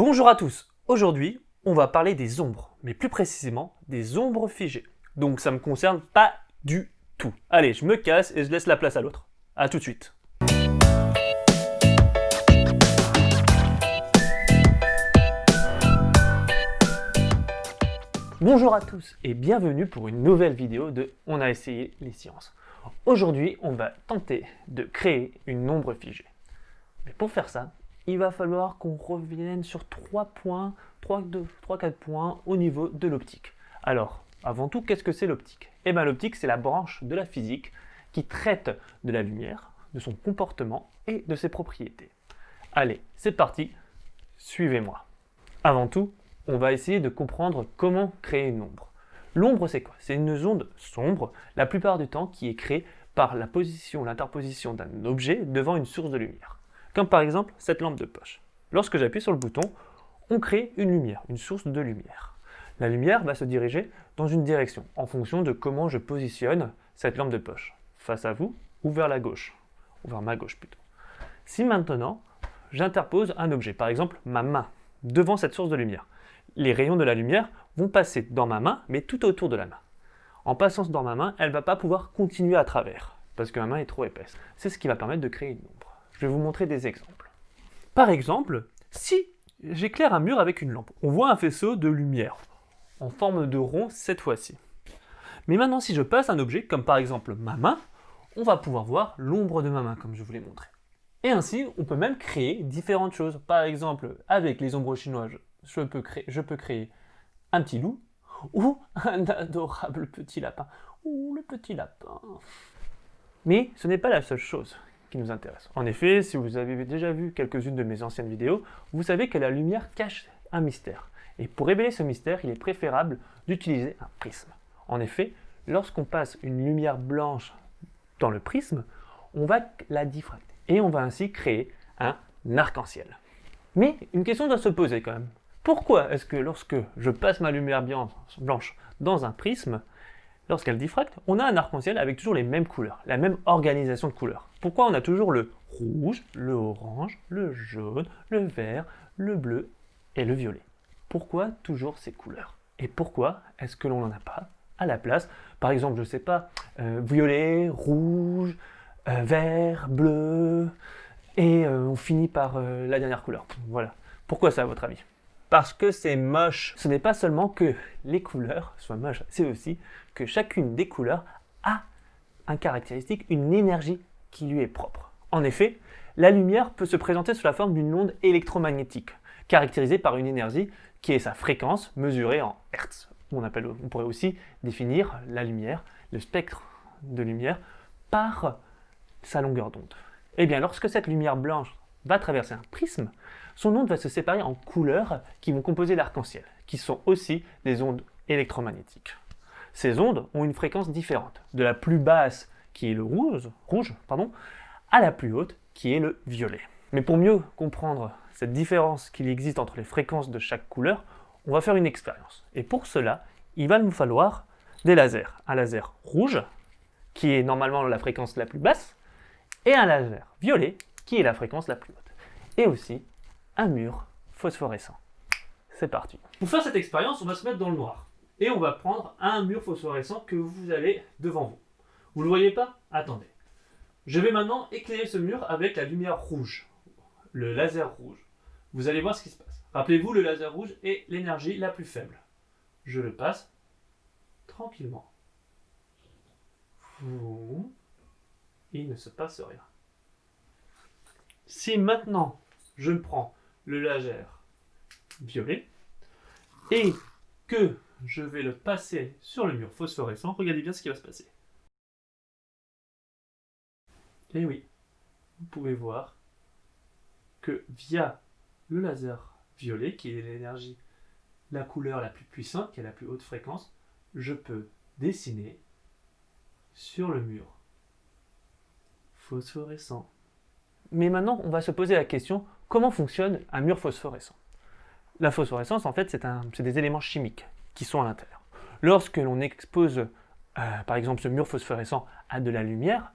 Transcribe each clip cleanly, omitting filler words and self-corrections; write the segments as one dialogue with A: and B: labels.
A: Bonjour à tous, aujourd'hui on va parler des ombres, mais plus précisément des ombres figées. Donc ça me concerne pas du tout. Allez, je me casse et je laisse la place à l'autre. A tout de suite. Bonjour à tous et bienvenue pour une nouvelle vidéo de On a essayé les sciences. Aujourd'hui on va tenter de créer une ombre figée. Mais pour faire ça, il va falloir qu'on revienne sur 3-4 points au niveau de l'optique. Alors, avant tout, qu'est-ce que c'est l'optique? Eh bien, l'optique, c'est la branche de la physique qui traite de la lumière, de son comportement et de ses propriétés. Allez, c'est parti, suivez-moi. Avant tout, on va essayer de comprendre comment créer une ombre. L'ombre, c'est quoi? C'est une onde sombre, la plupart du temps, qui est créée par l'interposition d'un objet devant une source de lumière. Comme par exemple cette lampe de poche. Lorsque j'appuie sur le bouton, on crée une lumière, une source de lumière. La lumière va se diriger dans une direction en fonction de comment je positionne cette lampe de poche. Face à vous ou vers la gauche, ou vers ma gauche plutôt. Si maintenant, j'interpose un objet, par exemple ma main, devant cette source de lumière, les rayons de la lumière vont passer dans ma main, mais tout autour de la main. En passant dans ma main, elle ne va pas pouvoir continuer à travers, parce que ma main est trop épaisse. C'est ce qui va permettre de créer une ombre. Je vais vous montrer des exemples. Par exemple, si j'éclaire un mur avec une lampe, on voit un faisceau de lumière, en forme de rond cette fois-ci. Mais maintenant, si je passe un objet, comme par exemple ma main, on va pouvoir voir l'ombre de ma main, comme je vous l'ai montré. Et ainsi, on peut même créer différentes choses. Par exemple, avec les ombres chinoises, je peux créer un petit loup, ou un adorable petit lapin. Ouh, le petit lapin. Mais ce n'est pas la seule chose qui nous intéresse. En effet, si vous avez déjà vu quelques-unes de mes anciennes vidéos, vous savez que la lumière cache un mystère. Et pour révéler ce mystère, il est préférable d'utiliser un prisme. En effet, lorsqu'on passe une lumière blanche dans le prisme, on va la diffracter. Et on va ainsi créer un arc-en-ciel. Mais une question doit se poser quand même. Pourquoi est-ce que lorsque je passe ma lumière blanche dans un prisme, lorsqu'elle diffracte, on a un arc-en-ciel avec toujours les mêmes couleurs, la même organisation de couleurs? Pourquoi on a toujours le rouge, le orange, le jaune, le vert, le bleu et le violet? Pourquoi toujours ces couleurs? Et pourquoi est-ce que l'on n'en a pas à la place? Par exemple, je ne sais pas, violet, rouge, vert, bleu, et on finit par la dernière couleur. Voilà. Pourquoi ça, à votre avis? Parce que c'est moche. Ce n'est pas seulement que les couleurs soient moches, c'est aussi que chacune des couleurs a une caractéristique, une énergie qui lui est propre. En effet, la lumière peut se présenter sous la forme d'une onde électromagnétique, caractérisée par une énergie qui est sa fréquence mesurée en Hertz. On pourrait aussi définir la lumière, le spectre de lumière, par sa longueur d'onde. Eh bien, lorsque cette lumière blanche va traverser un prisme, son onde va se séparer en couleurs qui vont composer l'arc-en-ciel, qui sont aussi des ondes électromagnétiques. Ces ondes ont une fréquence différente, de la plus basse, qui est le rouge, à la plus haute, qui est le violet. Mais pour mieux comprendre cette différence qu'il existe entre les fréquences de chaque couleur, on va faire une expérience. Et pour cela, il va nous falloir des lasers. Un laser rouge, qui est normalement la fréquence la plus basse, et un laser violet, qui est la fréquence la plus haute. Et aussi un mur phosphorescent. C'est parti. Pour faire cette expérience, on va se mettre dans le noir. Et on va prendre un mur phosphorescent que vous avez devant vous. Vous ne le voyez pas? Attendez. Je vais maintenant éclairer ce mur avec la lumière rouge, le laser rouge. Vous allez voir ce qui se passe. Rappelez-vous, le laser rouge est l'énergie la plus faible. Je le passe tranquillement. Il ne se passe rien. Si maintenant je prends le laser violet et que je vais le passer sur le mur phosphorescent, regardez bien ce qui va se passer. Et oui, vous pouvez voir que via le laser violet, qui est l'énergie, la couleur la plus puissante, qui est la plus haute fréquence, je peux dessiner sur le mur phosphorescent. Mais maintenant, on va se poser la question, comment fonctionne un mur phosphorescent? La phosphorescence, en fait, c'est des éléments chimiques qui sont à l'intérieur. Lorsque l'on expose, par exemple, ce mur phosphorescent à de la lumière,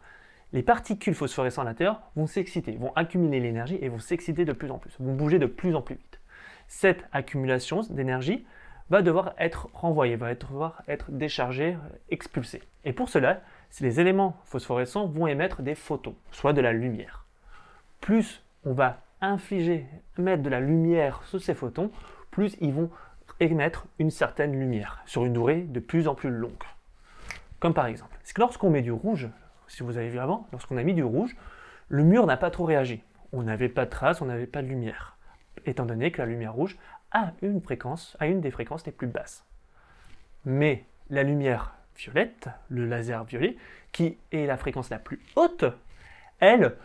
A: les particules phosphorescentes à l'intérieur vont s'exciter, vont accumuler l'énergie et vont s'exciter de plus en plus, vont bouger de plus en plus vite. cette accumulation d'énergie va devoir être renvoyée, va devoir être déchargée, expulsée. Et pour cela, les éléments phosphorescents vont émettre des photons, soit de la lumière. Plus on va mettre de la lumière sur ces photons, plus ils vont émettre une certaine lumière sur une durée de plus en plus longue. Comme par exemple, c'est que lorsqu'on met du rouge, si vous avez vu avant, lorsqu'on a mis du rouge, le mur n'a pas trop réagi. On n'avait pas de traces, on n'avait pas de lumière, étant donné que la lumière rouge a une des fréquences les plus basses. Mais la lumière violette, le laser violet, qui est la fréquence la plus haute, elle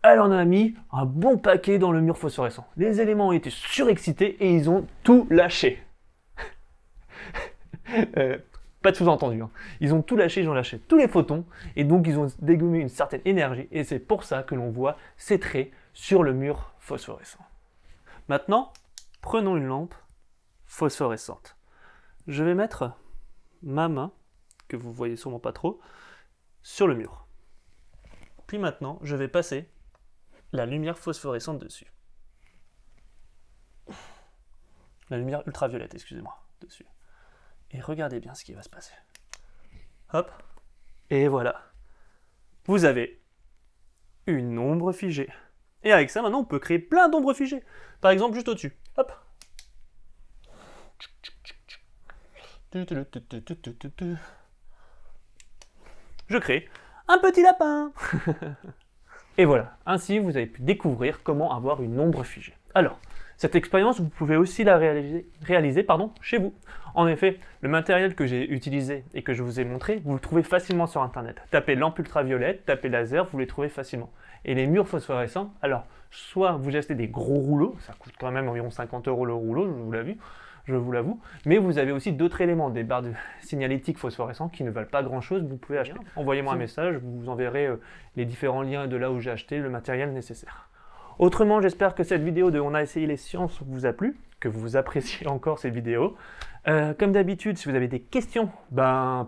A: en a mis un bon paquet dans le mur phosphorescent. Les éléments ont été surexcités et ils ont tout lâché. Pas de sous-entendu. Hein. Ils ont tout lâché, ils ont lâché tous les photons et donc ils ont dégommé une certaine énergie et c'est pour ça que l'on voit ces traits sur le mur phosphorescent. Maintenant, prenons une lampe phosphorescente. Je vais mettre ma main, que vous voyez sûrement pas trop, sur le mur. Puis maintenant, je vais passer la lumière phosphorescente dessus. La lumière ultraviolette, excusez-moi, dessus. Et regardez bien ce qui va se passer. Hop. Et voilà. Vous avez une ombre figée. Et avec ça, maintenant, on peut créer plein d'ombres figées. Par exemple, juste au-dessus. Hop. Je crée un petit lapin. Et voilà, ainsi vous avez pu découvrir comment avoir une ombre figée. Alors, cette expérience, vous pouvez aussi la réaliser chez vous. En effet, le matériel que j'ai utilisé et que je vous ai montré, vous le trouvez facilement sur Internet. Tapez lampe ultraviolette, tapez laser, vous les trouvez facilement. Et les murs phosphorescents, alors, soit vous achetez des gros rouleaux, ça coûte quand même environ 50 € le rouleau, je vous l'avoue, mais vous avez aussi d'autres éléments, des barres de signalétique phosphorescents qui ne valent pas grand-chose, vous pouvez acheter. Envoyez-moi un message, je vous enverrai les différents liens de là où j'ai acheté le matériel nécessaire. Autrement, j'espère que cette vidéo de On a essayé les sciences vous a plu, que vous appréciez encore ces vidéos. Comme d'habitude, si vous avez des questions,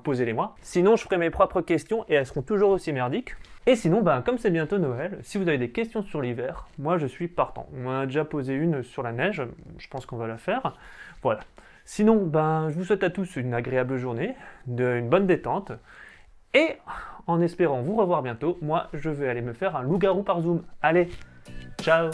A: posez-les-moi. Sinon, je ferai mes propres questions et elles seront toujours aussi merdiques. Et sinon, comme c'est bientôt Noël, si vous avez des questions sur l'hiver, moi je suis partant. On en a déjà posé une sur la neige, je pense qu'on va la faire. Voilà. Sinon, je vous souhaite à tous une agréable journée, une bonne détente. Et en espérant vous revoir bientôt, moi je vais aller me faire un loup-garou par Zoom. Allez, ciao!